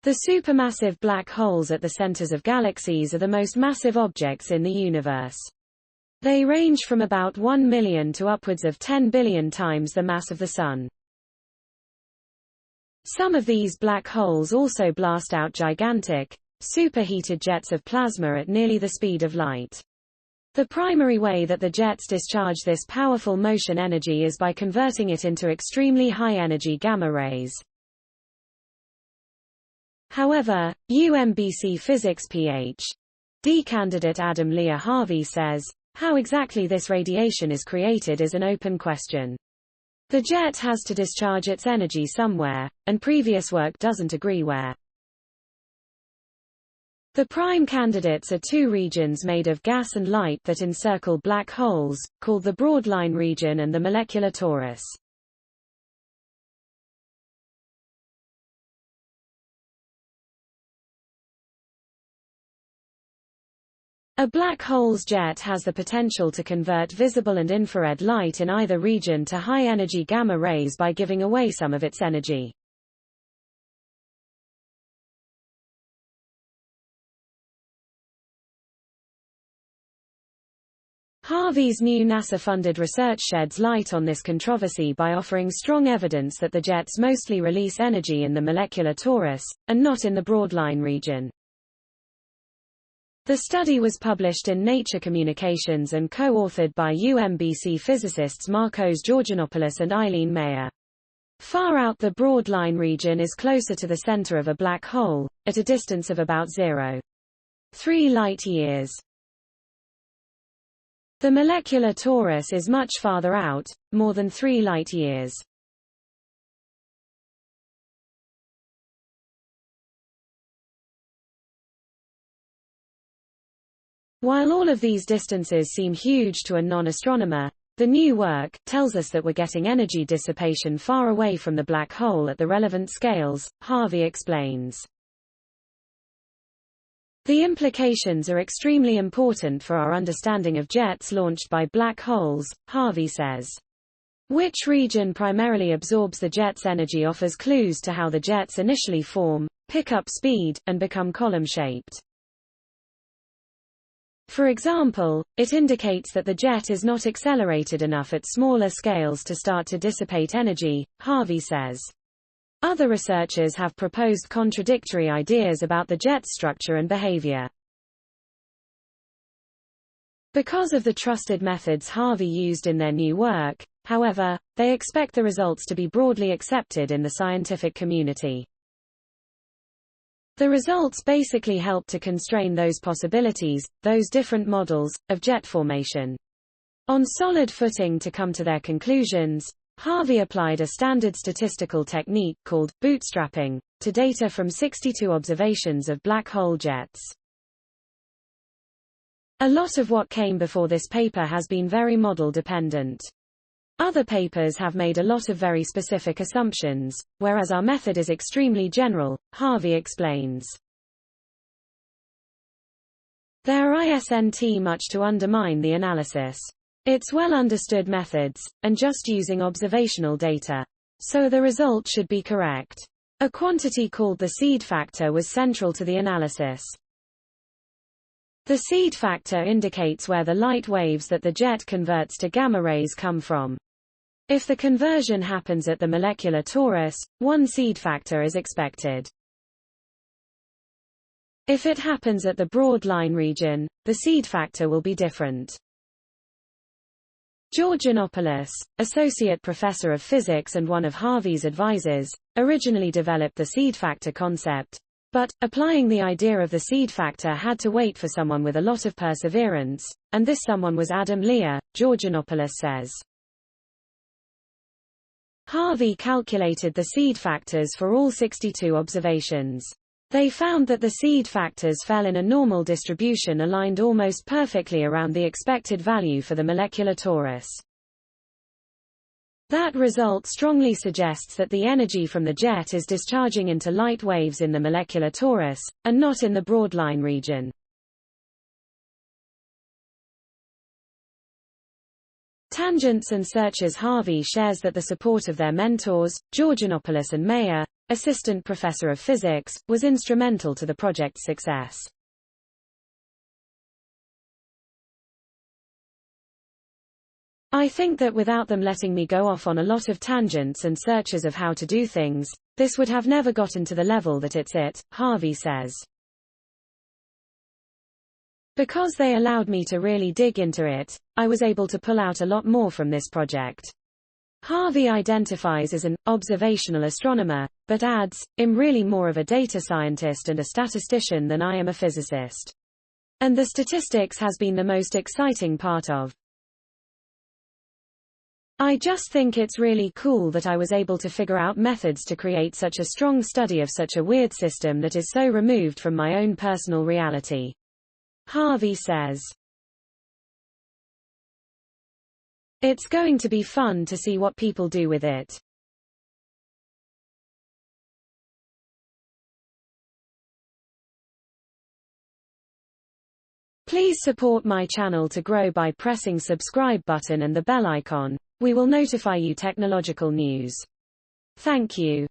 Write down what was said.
The supermassive black holes at the centers of galaxies are the most massive objects in the universe. They range from about 1 million to upwards of 10 billion times the mass of the Sun. Some of these black holes also blast out gigantic, superheated jets of plasma at nearly the speed of light. The primary way that the jets discharge this powerful motion energy is by converting it into extremely high-energy gamma rays. However, UMBC physics Ph.D. candidate Adam Leah Harvey says, how exactly this radiation is created is an open question. The jet has to discharge its energy somewhere, and previous work doesn't agree where. The prime candidates are two regions made of gas and light that encircle black holes, called the broadline region and the molecular torus. A black hole's jet has the potential to convert visible and infrared light in either region to high-energy gamma rays by giving away some of its energy. Harvey's new NASA-funded research sheds light on this controversy by offering strong evidence that the jets mostly release energy in the molecular torus, and not in the broadline region. The study was published in Nature Communications and co-authored by UMBC physicists Markos, Georganopoulos and Eileen Meyer. Far out the broadline region is closer to the center of a black hole, at a distance of about 0.3 light-years. The molecular torus is much farther out, more than 3 light-years. While all of these distances seem huge to a non-astronomer, the new work tells us that we're getting energy dissipation far away from the black hole at the relevant scales, Harvey explains. The implications are extremely important for our understanding of jets launched by black holes, Harvey says. Which region primarily absorbs the jet's energy offers clues to how the jets initially form, pick up speed, and become column-shaped. For example, it indicates that the jet is not accelerated enough at smaller scales to start to dissipate energy, Harvey says. Other researchers have proposed contradictory ideas about the jet's structure and behavior. Because of the trusted methods Harvey used in their new work, however, they expect the results to be broadly accepted in the scientific community. The results basically help to constrain those possibilities, those different models, of jet formation. On solid footing to come to their conclusions, Harvey applied a standard statistical technique called bootstrapping to data from 62 observations of black hole jets. A lot of what came before this paper has been very model dependent. Other papers have made a lot of very specific assumptions, whereas our method is extremely general, Harvey explains. There isn't much to undermine the analysis. It's well-understood methods, and just using observational data. So the result should be correct. A quantity called the seed factor was central to the analysis. The seed factor indicates where the light waves that the jet converts to gamma rays come from. If the conversion happens at the molecular torus, one seed factor is expected. If it happens at the broadline region, the seed factor will be different. Georganopoulos, associate professor of physics and one of Harvey's advisors, originally developed the seed factor concept, but, applying the idea of the seed factor had to wait for someone with a lot of perseverance, and this someone was Adam Leah, Georganopoulos says. Harvey calculated the seed factors for all 62 observations. They found that the seed factors fell in a normal distribution aligned almost perfectly around the expected value for the molecular torus. That result strongly suggests that the energy from the jet is discharging into light waves in the molecular torus, and not in the broadline region. Tangents and searches. Harvey shares that the support of their mentors, Georganopoulos and Meyer, assistant professor of physics, was instrumental to the project's success. I think that without them letting me go off on a lot of tangents and searches of how to do things, this would have never gotten to the level that it's at, Harvey says. Because they allowed me to really dig into it, I was able to pull out a lot more from this project. Harvey identifies as an observational astronomer, but adds, I'm really more of a data scientist and a statistician than I am a physicist. And the statistics has been the most exciting part of. I just think it's really cool that I was able to figure out methods to create such a strong study of such a weird system that is so removed from my own personal reality. Harvey says, it's going to be fun to see what people do with it. Please support my channel to grow by pressing subscribe button and the bell icon. We will notify you technological news. Thank you.